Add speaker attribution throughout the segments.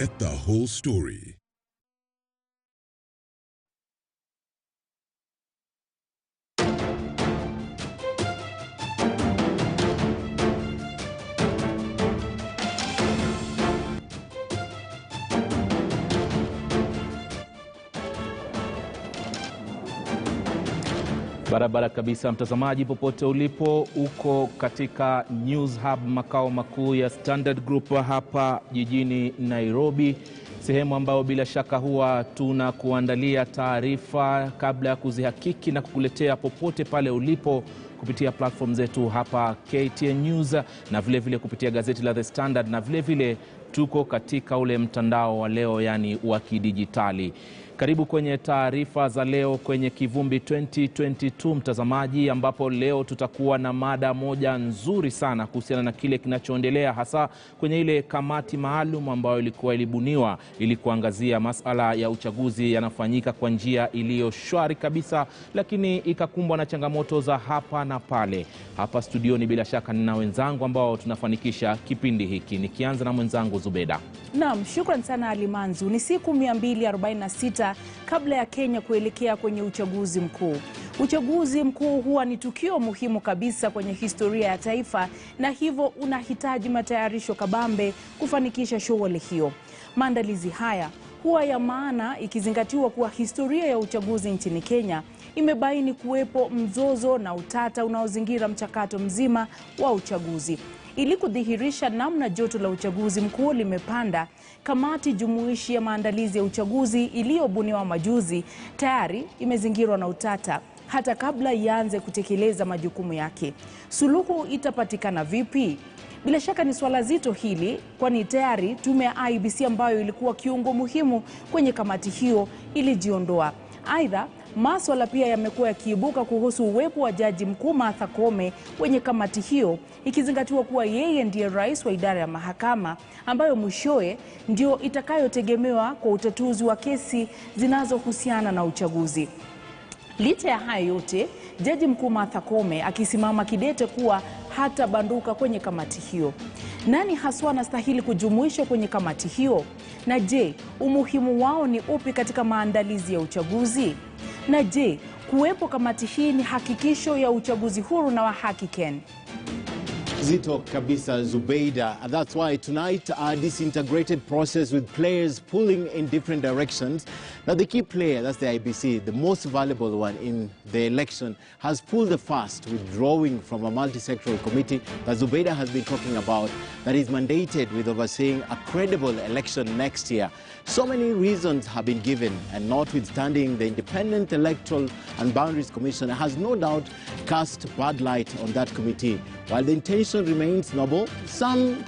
Speaker 1: Get the whole story.
Speaker 2: Barabara kabisa mtazamaji, popote ulipo, uko katika News Hub, makao makuu ya Standard Group hapa jijini Nairobi, sehemu ambayo bila shaka huwa tunakuandalia taarifa kabla ya kuzihakiki na kukuletea popote pale ulipo kupitia platform zetu hapa KTN News na vile vile kupitia gazeti la The Standard, na vile vile tuko katika ule mtandao wa leo, yani wa kidijitali. Karibu kwenye taarifa za leo kwenye Kivumbi 2022 mtazamaji, ambapo leo tutakuwa na mada moja nzuri sana kuhusiana na kile kinachoendelea hasa kwenye ile kamati maalum ambayo ilikuwa ilibuniwa ili kuangazia masuala ya uchaguzi yanafanyika kwa njia iliyo shwari kabisa, lakini ikakumbwa na changamoto za hapa na pale. Hapa studioni bila shaka nina wenzangu ambao tunafanikisha kipindi hiki, nikianza na mwenzangu Zubeda.
Speaker 3: Naam, shukran sana Alimanzu. Ni siku 246 kabla ya Kenya kuelekea kwenye uchaguzi mkuu. Uchaguzi mkuu huwa ni tukio muhimu kabisa kwenye historia ya taifa, na hivyo unahitaji matayarisho kabambe kufanikisha shughuli hiyo. Maandalizi haya huwa ya maana ikizingatiwa kuwa historia ya uchaguzi nchini Kenya imebaini kuwepo mzozo na utata unaozingira mchakato mzima wa uchaguzi. Ili kudhihirisha namna joto la uchaguzi mkuu limepanda, kamati jumuishi ya maandalizi ya uchaguzi iliyobuniwa majuzi tayari imezingirwa na utata hata kabla ianze kutekeleza majukumu yake. Suluhu itapatikana vipi? Bila shaka ni swala zito hili, kwani tayari tume ya IEBC ambayo ilikuwa kiungo muhimu kwenye kamati hiyo ilijiondoa. Aidha, maswala pia yamekuwa yakiibuka kuhusu uwepo wa jaji mkuu Martha Koome kwenye kamati hiyo, ikizingatiwa kuwa yeye ndiye rais wa idara ya mahakama ambayo mwishowe ndio itakayotegemewa kwa utatuzi wa kesi zinazohusiana na uchaguzi. Licha ya hayo yote, jaji mkuu Martha Koome akisimama kidete kuwa hata banduka kwenye kamati hiyo. Nani haswa anastahili kujumuishwa kwenye kamati hiyo? Na je, umuhimu wao ni upi katika maandalizi ya uchaguzi? Na je, kuwepo kamati hii ni hakikisho ya uchaguzi huru na wa haki Ken?
Speaker 4: Zito kabisa Zubeida. That's why tonight this integrated process with players pulling in different directions. Now the key player, that's the IEBC, the most valuable one in the election, has pulled the fast, withdrawing from a multi-sectoral committee that Zubeida has been talking about, that is mandated with overseeing a credible election next year. So many reasons have been given, and notwithstanding, the Independent Electoral and Boundaries Commission has no doubt cast bad light on that committee. While the intention remains noble, some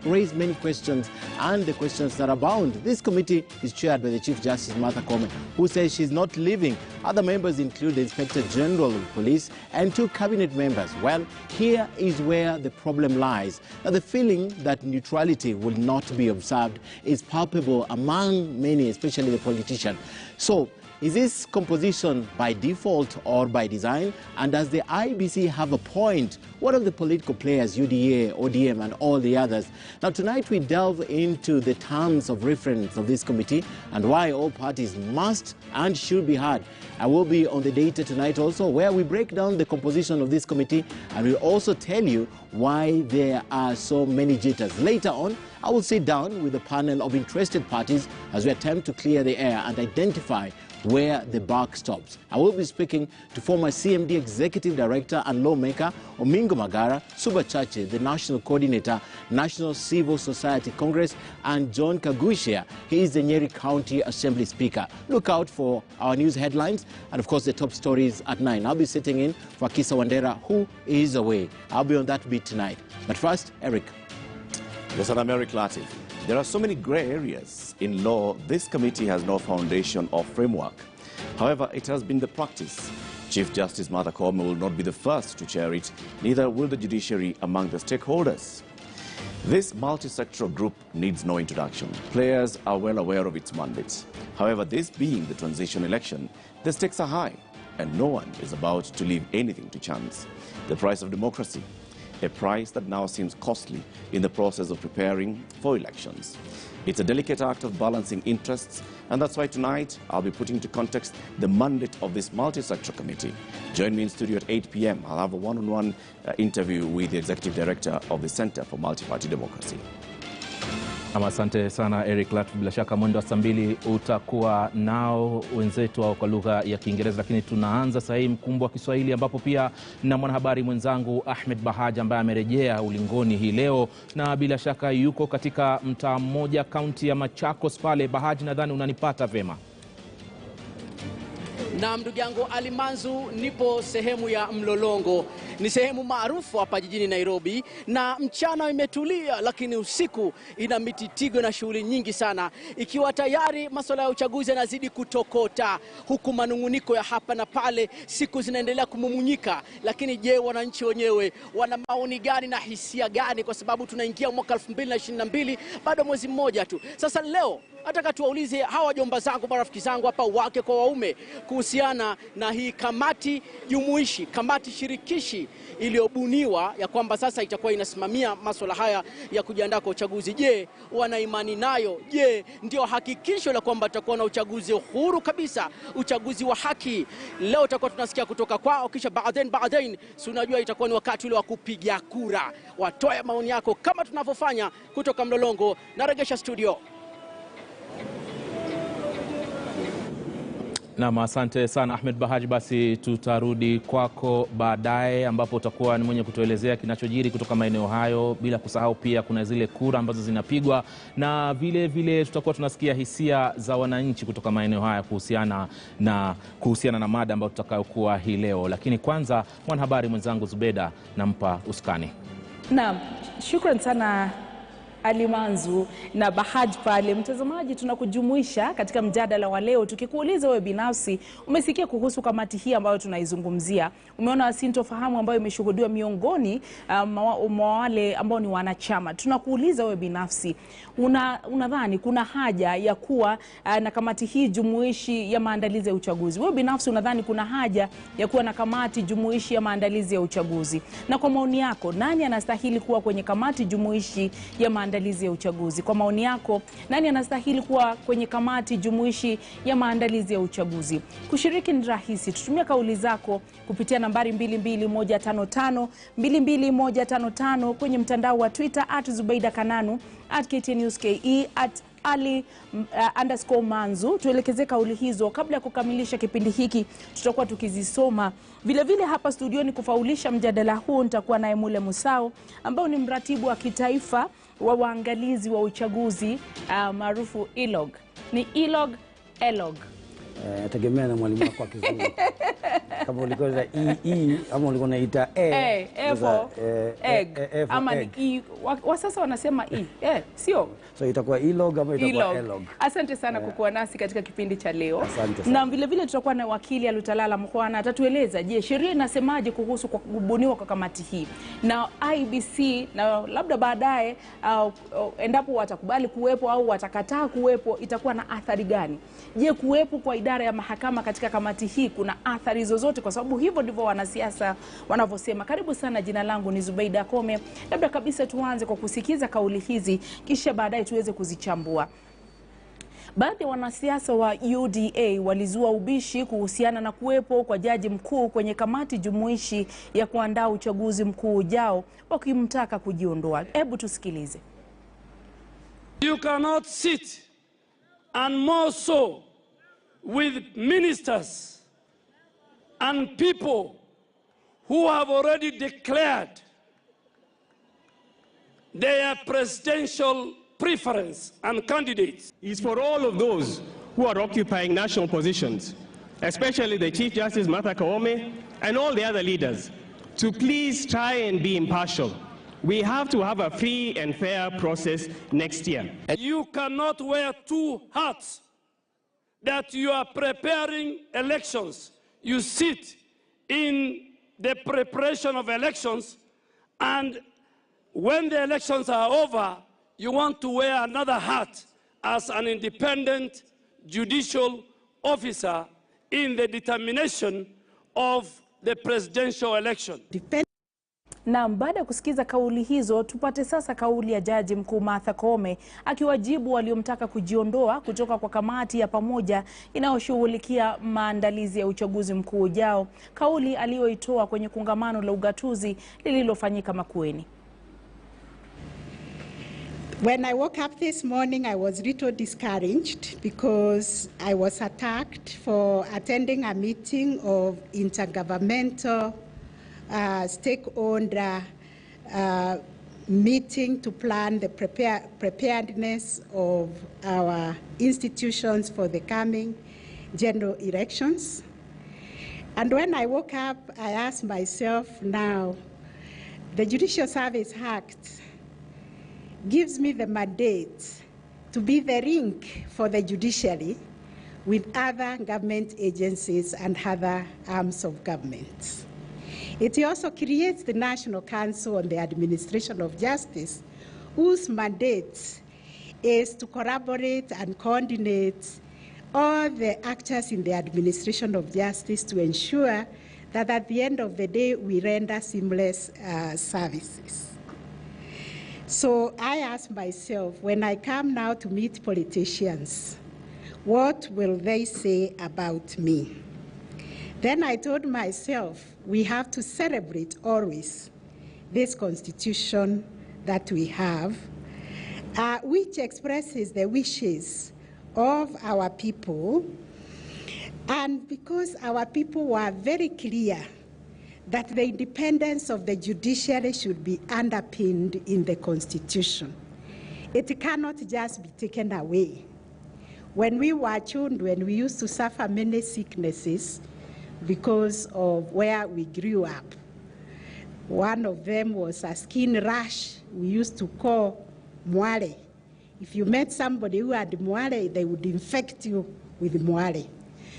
Speaker 4: raise many questions, and the questions that abound. This committee is chaired by the Chief Justice Martha Koome, who says she's not leaving. Other members include the Inspector General of Police and 2 cabinet members. Well, here is where the problem lies. Now, the feeling that neutrality will not be observed is palpable among many, especially the politicians. So, is this composition by default or by design? And does the IEBC have a point? What of the political players, UDA, ODM, and all the others? Now, tonight we delve into the terms of reference of this committee and why all parties must and should be heard. I will be on the data tonight also, where we break down the composition of this committee, and we'll also tell you why there are so many jitters. Later on, I will sit down with a panel of interested parties as we attempt to clear the air and identify where the buck stops. I will be speaking to former CMD Executive Director and lawmaker Omingo Magara, Suba Chache, the National Coordinator, National Civil Society Congress, and John Kagushia. He is the Nyeri County Assembly Speaker. Look out for our news headlines and, of course, the top stories at 9. I'll be sitting in for Kisa Wandera, who is away. I'll be on that beat tonight. But first, Eric.
Speaker 5: Yes, I'm Eric Latif. There are so many grey areas in law. This committee has no foundation or framework. However, it has been the practice. Chief Justice Martha Koome will not be the first to chair it, neither will the judiciary among the stakeholders. This multi-sectoral group needs no introduction. Players are well aware of its mandates. However, this being the transition election, the stakes are high, and no one is about to leave anything to chance. The price of democracy. a price that now seems costly in the process of preparing for elections. It's a delicate act of balancing interests, and that's why tonight I'll be putting into context the mandate of this multi-sector committee. Join me in studio at 8 p.m. I'll have a one-on-one interview with the Executive Director of the Center for Multi-Party Democracy.
Speaker 2: Asante sana Eric Lat. Bila shaka mwendo wa saa 2 utakuwa nao wenzetu kwa lugha ya Kiingereza, lakini tunaanza sasa hii mkumbo wa Kiswahili ambapo pia na mwanahabari mwenzangu Ahmed Bahaj ambaye amerejea ulingoni hii leo, na bila shaka yuko katika mtaa mmoja kaunti ya Machakos pale. Bahaj, nadhani unanipata vema.
Speaker 1: Na ndugu yangu Alimanzu, nipo sehemu ya Mlolongo. Ni sehemu maarufu hapa jijini Nairobi, na mchana imetulia, lakini usiku ina mititigo na shughuli nyingi sana, ikiwa tayari masuala ya uchaguzi yanazidi kutokota, huku manunguniko ya hapa na pale siku zinaendelea kumumunyika. Lakini je, wananchi wenyewe wana maoni gani na hisia gani? Kwa sababu tunaingia mwaka 2022, bado mwezi mmoja tu. Sasa leo nataka tuwaulize hawa jomba zangu, marafiki zangu hapa, wake kwa waume, kuhusiana na hii kamati jumuishi, kamati shirikishi iliyobuniwa ya kwamba sasa itakuwa inasimamia masuala haya ya kujiandaa kwa uchaguzi. Je, wana imani nayo? Je, ndio hakikisho la kwamba tutakuwa na uchaguzi huru kabisa, uchaguzi wa haki? Leo tutakuwa tunasikia kutoka kwao, kisha baadaye si unajua itakuwa ni wakati ule wa kupiga kura. Watoe maoni yako kama tunavyofanya kutoka Mlolongo. Naregesha studio.
Speaker 2: Na asante sana Ahmed Bahaj. Basi tutarudi kwako baadaye ambapo utakuwa ni mwenye kutuelezea kinachojiri kutoka maeneo hayo, bila kusahau pia kuna zile kura ambazo zinapigwa, na vile vile tutakuwa tunasikia hisia za wananchi kutoka maeneo haya kuhusiana na mada ambayo tutakayokuwa hii leo. Lakini kwanza mwanahabari mwenzangu Zubeda nampa usukani.
Speaker 3: Naam, shukrani sana Alimanzu na Bahaj pale. Mtazamaji, tunakujumuisha katika mjadala wa leo tukikuuliza wewe binafsi, umesikia kuhusu kamati hii ambayo tunaizungumzia? Umeona sintofahamu ambayo imeshuhudiwa miongoni mwa wale ambao ni wanachama. Tunakuuliza wewe binafsi, unadhani kuna haja ya kuwa na kamati hii jumuishi ya maandalizi ya uchaguzi? Wewe binafsi unadhani kuna haja ya kuwa na kamati jumuishi ya maandalizi ya uchaguzi? Na kwa maoni yako, nani anastahili kuwa kwenye kamati jumuishi ya maandalizi ya uchaguzi? Kwa maoni yako, nani anastahili kuwa kwenye kamati jumuishi ya maandalizi ya uchaguzi? Kushiriki ni rahisi. Tutumia kauli zako kupitia nambari 22155 22155 kwenye mtandao wa Twitter @ZubaidaKananu, @KTN News KE, @Ali_Manzu. Tuelekeze kauli hizo. Kabla ya kukamilisha kipindi hiki, tutakuwa tukizisoma. Vile vile hapa studioni kufaulisha mjadala huu nitakuwa naye Mule Musao ambao ni mratibu wa kitaifa wa waangalizi wa uchaguzi maarufu ELOG. Ni ELOG, ELOG.
Speaker 6: Tegemea na mwalimu wako wa Kizungu. Kama ulikuwa za ama ulikuwa unaita
Speaker 3: egg ama ni e, wa sasa wanasema sio?
Speaker 6: So itakuwa ELOG ama itakuwa ELOG.
Speaker 3: Asante sana kukuwa nasi katika kipindi cha leo.
Speaker 6: Asante sana.
Speaker 3: Na vile vile tutakuwa na wakili Alutalala Mkhwana, atatueleza je, sheria inasemaje kuhusu kubuniwa kwa kamati hii, na IBC, na labda baadaye endapo watakubali kuwepo au watakataa kuwepo itakuwa na athari gani? Je, kuwepo kwa idara ya mahakama katika kamati hii kuna athari zozote? Kwa sababu hivyo ndivyo wanasiasa wanavyosema. Karibu sana, jina langu ni Zubeida Kome. Labda kabisa tuanze kwa kusikiza kauli hizi, kisha baadaye tuweze kuzichambua. Baadhi ya wanasiasa wa UDA walizua ubishi kuhusiana na kuwepo kwa jaji mkuu kwenye kamati jumuishi ya kuandaa uchaguzi mkuu ujao, wakimtaka kujiondoa. Hebu tusikilize.
Speaker 7: You cannot sit and more so with ministers and people who have already declared their presidential preference and candidates.
Speaker 8: Is for all of those who are occupying national positions, especially the Chief Justice Martha Koome and all the other leaders, to please try and be impartial. We have to have a free and fair process next year.
Speaker 7: You cannot wear two hats, that you are preparing elections. You sit in the preparation of elections, and when the elections are over, you want to wear another hat as an independent judicial officer in the determination of the presidential election.
Speaker 3: Na baada ya kusikiza kauli hizo, tupate sasa kauli ya Jaji Mkuu Martha Koome akiwajibu waliomtaka kujiondoa kutoka kwa kamati ya pamoja inayoshughulikia maandalizi ya uchaguzi mkuu ujao, kauli aliyoitoa kwenye kongamano la ugatuzi lililofanyika Makueni.
Speaker 9: When I woke up this morning, I was a little discouraged because I was attacked for attending a meeting of intergovernmental stakeholder meeting to plan the preparedness of our institutions for the coming general elections. And when I woke up, I asked myself, now, the Judicial Service Act gives me the mandate to be the link for the judiciary with other government agencies and other arms of government. It also creates the National Council on the Administration of Justice, whose mandate is to collaborate and coordinate all the actors in the administration of justice to ensure that at the end of the day we render seamless services. So I ask myself, when I come now to meet politicians, what will they say about me? Then I told myself, we have to celebrate always this constitution that we have, which expresses the wishes of our people. And because our people were very clear that the independence of the judiciary should be underpinned in the Constitution. It cannot just be taken away. When we were children, we used to suffer many sicknesses because of where we grew up. One of them was a skin rash we used to call mwale. If you met somebody who had mwale, they would infect you with mwale.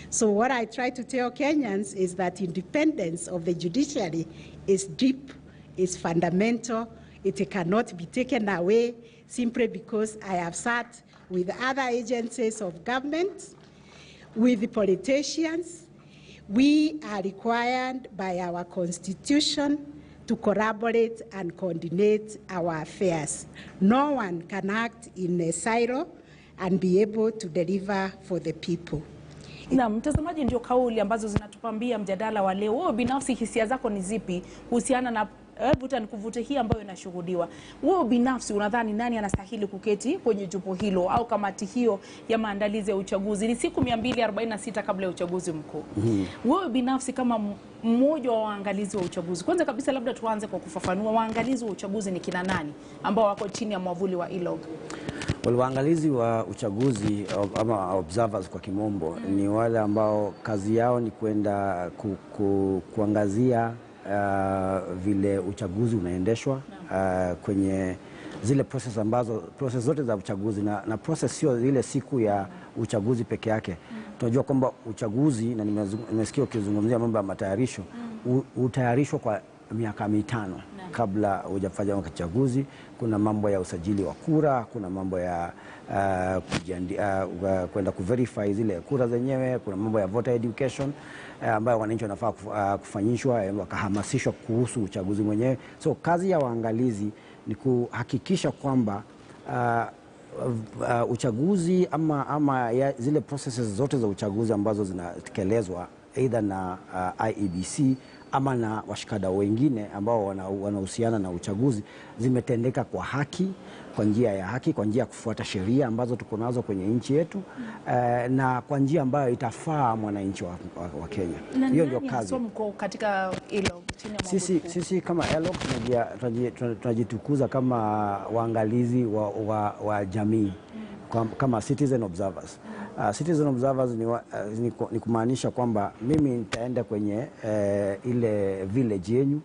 Speaker 9: So what I try to tell Kenyans is that independence of the judiciary is deep, is fundamental. It cannot be taken away simply because I have sat with other agencies of government, with the politicians. We are required by our Constitution to collaborate and coordinate our affairs. No one can act in a silo and be able to deliver for the people.
Speaker 3: Na mtazamaji, ndio kauli ambazo zinatupambia mjadala wa leo. Wewe binafsi hisia zako ni zipi kuhusiana na vuta nikuvute hii ambayo inashuhudiwa? Wewe binafsi unadhani nani anastahili kuketi kwenye jopo hilo au kamati hiyo ya maandalizi ya uchaguzi? Ni siku 246 kabla ya uchaguzi mkuu. Wewe binafsi kama mmoja wa waangalizi wa uchaguzi, kwanza kabisa labda tuanze kwa kufafanua waangalizi wa uchaguzi ni kina nani ambao wako chini ya mwavuli wa ILOG?
Speaker 6: Waangalizi wa uchaguzi ama observers kwa kimombo ni wale ambao kazi yao ni kwenda kuangazia vile uchaguzi unaendeshwa kwenye zile process zote za uchaguzi, na process sio ile siku ya uchaguzi peke yake. Tunajua kwamba uchaguzi, na nimesikia ukizungumzia mambo ya matayarisho, utayarishwa kwa miaka 5 kabla hujafanya uchaguzi. Kuna mambo ya usajili wa kura, kuna mambo ya kwenda kuverify zile kura zenyewe, kuna mambo ya voter education ambayo wananchi wanafaa kufanyishwa, wakahamasishwa kuhusu uchaguzi mwenyewe. So kazi ya waangalizi ni kuhakikisha kwamba uchaguzi ama zile processes zote za uchaguzi ambazo zinatekelezwa either na IEBC ama na washikadau wengine ambao wanahusiana na uchaguzi zimetendeka kwa haki, kwa njia ya haki, kwa njia ya kufuata sheria ambazo tuko nazo kwenye nchi yetu, na kwa njia ambayo itafaa mwananchi wa Kenya. Hiyo ndio kazi.
Speaker 3: Katika ILOG
Speaker 6: sisi kama ILOG tunajitukuza kama waangalizi wa jamii, kama citizen observers. Citizen observers ni kumaanisha kwamba mimi nitaenda kwenye ile village yenu,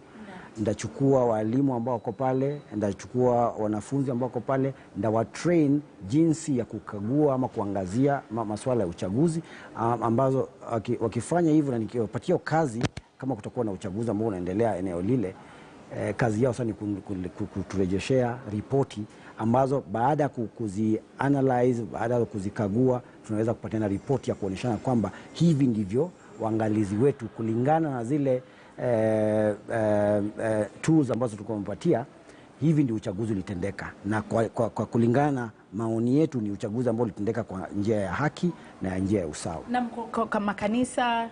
Speaker 6: ndachukua walimu ambao wako pale, ndachukua wanafunzi ambao wako pale, ndawatrain jinsi ya kukagua ama kuangazia masuala ya uchaguzi, ambazo wakifanya hivyo na nikiwapatia kazi, kama kutakuwa na uchaguzi ambao unaendelea eneo lile, kazi yao sasa ni kuturejeshea ripoti ambazo baada ya kuzi-analyze, baada ya kuzikagua, tunaweza kupatiana ripoti ya kuonyeshana kwamba hivi ndivyo waangalizi wetu kulingana na zile tools ambazo tumepatia, hivi ndio uchaguzi ulitendeka, na kwa kulingana maoni yetu ni uchaguzi ambao ulitendeka kwa njia ya haki na njia ya usawa.
Speaker 3: Na kama kanisa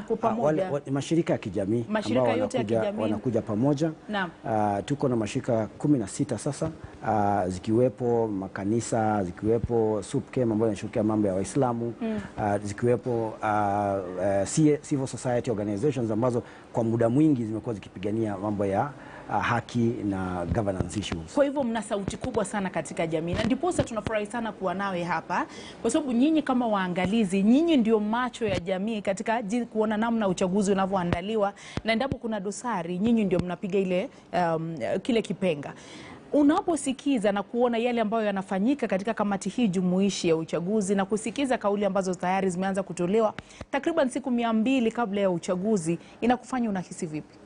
Speaker 3: kwa pamoja,
Speaker 6: mashirika ya kijamii ambao wanakuja pamoja. Tuko na mashirika 16 sasa, zikiwepo makanisa, zikiwepo SUPKEM ambayo inashirikia mambo ya Waislamu, zikiwepo civil society organizations ambazo kwa muda mwingi zimekuwa zikipigania mambo ya haki na governance issues.
Speaker 3: Kwa hivyo mna sauti kubwa sana katika jamii, na ndiposa tunafurahi sana kuwa nawe hapa, kwa sababu nyinyi kama waangalizi, nyinyi ndio macho ya jamii katika kuona namna uchaguzi unavyoandaliwa, na endapo kuna dosari, nyinyi ndio mnapiga ile kile kipenga. Unaposikiza na kuona yale ambayo yanafanyika katika kamati hii jumuishi ya uchaguzi, na kusikiza kauli ambazo tayari zimeanza kutolewa takriban siku 200 kabla ya uchaguzi, inakufanya unahisi vipi?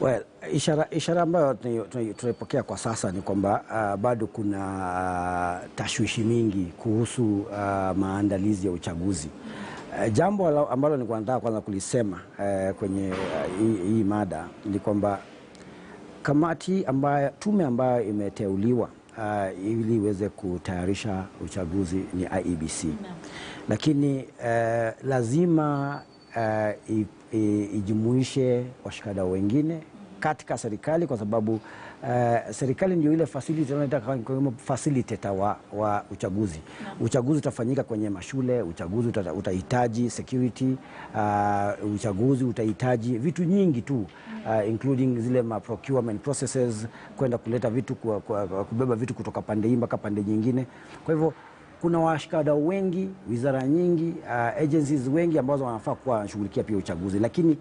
Speaker 6: Well, ishara ambayo tunapokea kwa sasa ni kwamba bado kuna tashwishi mingi kuhusu maandalizi ya uchaguzi. Jambo ambalo nilikuwa nataka kwanza kulisema kwenye hii mada ni kwamba tume ambayo imeteuliwa ili iweze kutayarisha uchaguzi ni IEBC. Lakini lazima ijumuishe washikadau wengine katika serikali, kwa sababu serikali ndio ile facilitator wa uchaguzi. Uchaguzi utafanyika kwenye mashule, uchaguzi utahitaji security, uchaguzi utahitaji vitu nyingi tu, including zile procurement processes, kwenda kuleta vitu, kubeba vitu kutoka pande hii mpaka pande nyingine. Kwa hivyo kuna washikadau wengi, wizara nyingi, agencies wengi ambazo wanafaa kuwa wanashughulikia pia uchaguzi, lakini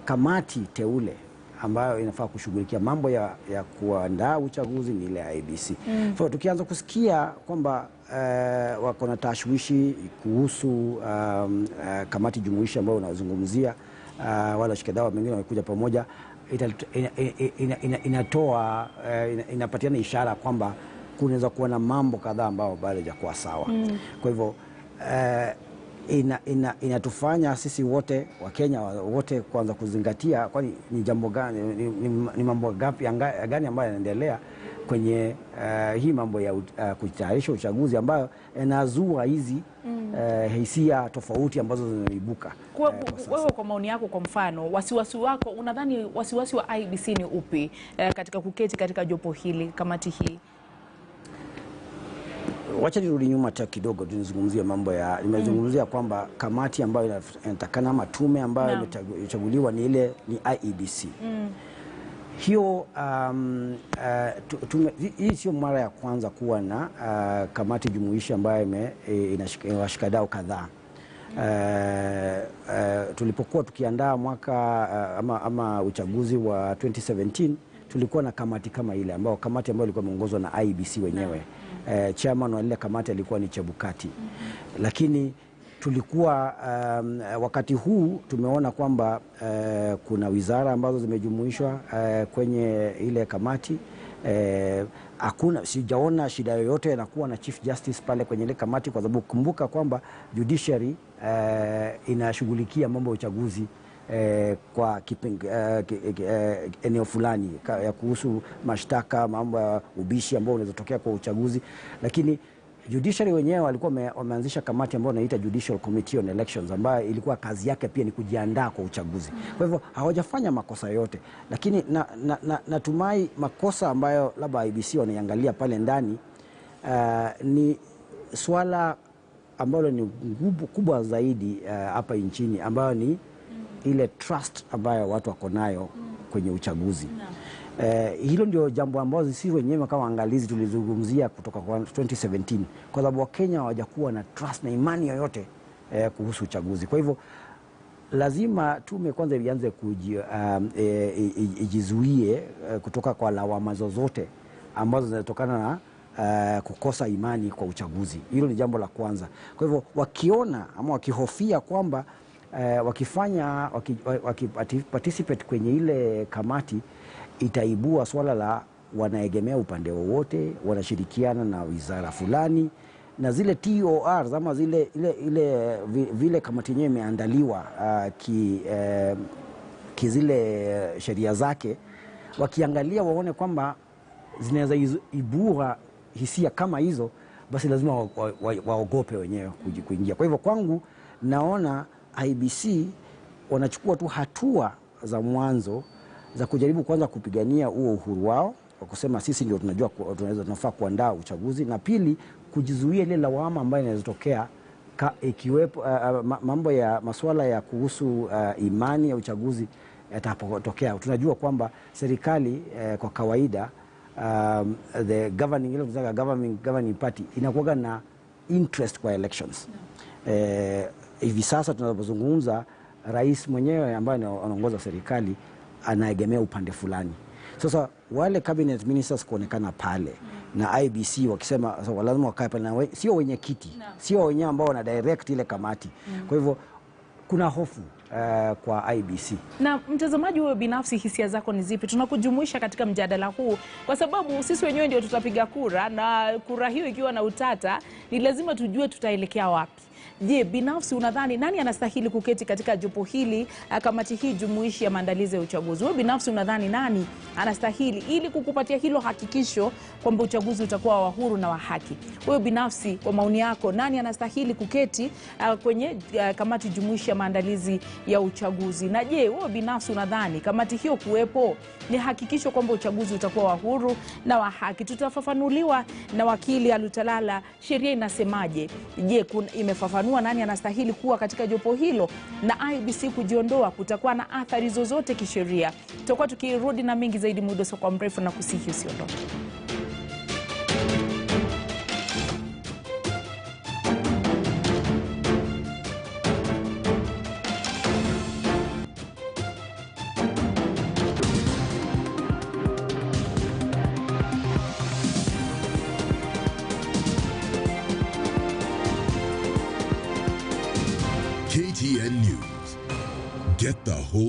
Speaker 6: kamati teule ambayo inafaa kushughulikia mambo ya kuandaa uchaguzi ni ile IEBC. So tukianza kusikia kwamba wako na tashwishi kuhusu kamati jumuishi ambayo unazungumzia, wala washikadau wengine wamekuja pamoja, inapatiana ishara kwamba kunaweza kuwa na mambo kadhaa ambayo bado hayajakuwa sawa. Kwa hivyo inatufanya sisi wote wa Kenya wote kuanza kuzingatia kwani ni jambo gani, ni mambo gani ambayo yanaendelea kwenye hii mambo ya kutayarisha uchaguzi ambayo yanazua hizi hisia tofauti ambazo zinaibuka.
Speaker 3: Wewe kwa maoni yako, kwa mfano, wasiwasi wako, unadhani wasiwasi wa IEBC ni upi katika kuketi katika jopo hili, kamati hii?
Speaker 6: Wacha nirudi nyuma kidogo, tunizungumzie mambo ya nimezungumzia kwamba kamati ambayo inatakana ama tume ambayo imechaguliwa ni IEBC. Hiyo hii sio mara ya kwanza kuwa na kamati jumuishi ambayo inawashikadau kadhaa. Tulipokuwa tukiandaa mwaka ama uchaguzi wa 2017, tulikuwa na kamati kama ile kamati ambayo ilikuwa imeongozwa na IEBC wenyewe. Chairman wa ile kamati alikuwa ni Chebukati. Lakini tulikuwa wakati huu tumeona kwamba kuna wizara ambazo zimejumuishwa kwenye ile kamati. Sijaona shida yoyote na kuwa na Chief Justice pale kwenye ile kamati, kwa sababu kumbuka kwamba judiciary inashughulikia mambo ya uchaguzi kwa eneo fulani ya kuhusu mashtaka, mambo ya ubishi ambao unaweza tokea kwa uchaguzi. Lakini judiciary wenyewe walikuwa wameanzisha kamati ambayo inaitwa Judicial Committee on Elections, ambayo ilikuwa kazi yake pia ni kujiandaa kwa uchaguzi. Kwa hivyo hawajafanya makosa yote, lakini natumai makosa ambayo labda IEBC wanaiangalia pale ndani ni swala ambalo ni kubwa zaidi hapa nchini, ambayo ni ile trust ambayo watu wako nayo kwenye uchaguzi. Hilo ndio jambo ambalo sisi wenyewe kama waangalizi tulizungumzia kutoka kwa 2017, kwa sababu Wakenya hawajakuwa na trust na imani yoyote kuhusu uchaguzi. Kwa hivyo lazima tume kwanza ianze ijizuie kutoka kwa lawama zozote ambazo zinatokana na kukosa imani kwa uchaguzi. Hilo ni jambo la kwanza. Kwa hivyo wakiona ama wakihofia kwamba participate kwenye ile kamati itaibua swala la wanaegemea upande wowote, wanashirikiana na wizara fulani, na zile TORs ama vile kamati yenyewe imeandaliwa zile sheria zake, wakiangalia waone kwamba zinaweza ibua hisia kama hizo, basi lazima waogope wenyewe kuingia. Kwa hivyo kwangu naona IEBC wanachukua tu hatua za mwanzo za kujaribu kwanza kupigania huo uhuru wao, kwa kusema sisi ndio tunafaa kuandaa uchaguzi, na pili kujizuia ile lawama ambayo inaweza tokea ikiwepo mambo ya masuala ya kuhusu imani ya uchaguzi yatapotokea. Tunajua kwamba serikali kwa kawaida the governing party inakuwa na interest kwa elections. Hivi sasa tunapozungumza, rais mwenyewe ambaye anaongoza serikali anaegemea upande fulani. Sasa wale cabinet ministers kuonekana pale na IEBC wakisema lazima wakae pale, na sio wenye kiti, sio wenyewe ambao wana direct ile kamati. Kwa hivyo kuna hofu kwa IEBC.
Speaker 3: Na mtazamaji, wewe binafsi hisia zako ni zipi? Tunakujumuisha katika mjadala huu kwa sababu sisi wenyewe ndio tutapiga kura, na kura hiyo ikiwa na utata, ni lazima tujue tutaelekea wapi. Je, binafsi unadhani nani anastahili kuketi katika jopo hili, kamati hii jumuishi ya maandalizi ya uchaguzi? Wewe binafsi unadhani nani anastahili, ili kukupatia hilo hakikisho kwamba uchaguzi utakuwa wa huru na wa haki? Wewe binafsi, kwa maoni yako, nani anastahili kuketi kwenye kamati jumuishi ya maandalizi ya uchaguzi? Na je, wewe binafsi unadhani kamati hiyo kuwepo ni hakikisho kwamba uchaguzi utakuwa wa huru na wa haki? Tutafafanuliwa na wakili Alutalala, sheria inasemaje? Je, imefafanua nani anastahili kuwa katika jopo hilo? Na IEBC kujiondoa, kutakuwa na athari zozote kisheria? Tutakuwa tukirudi na mengi zaidi muda sio kwa mrefu, na kusihi usiondoke.
Speaker 10: KTN News. Get the whole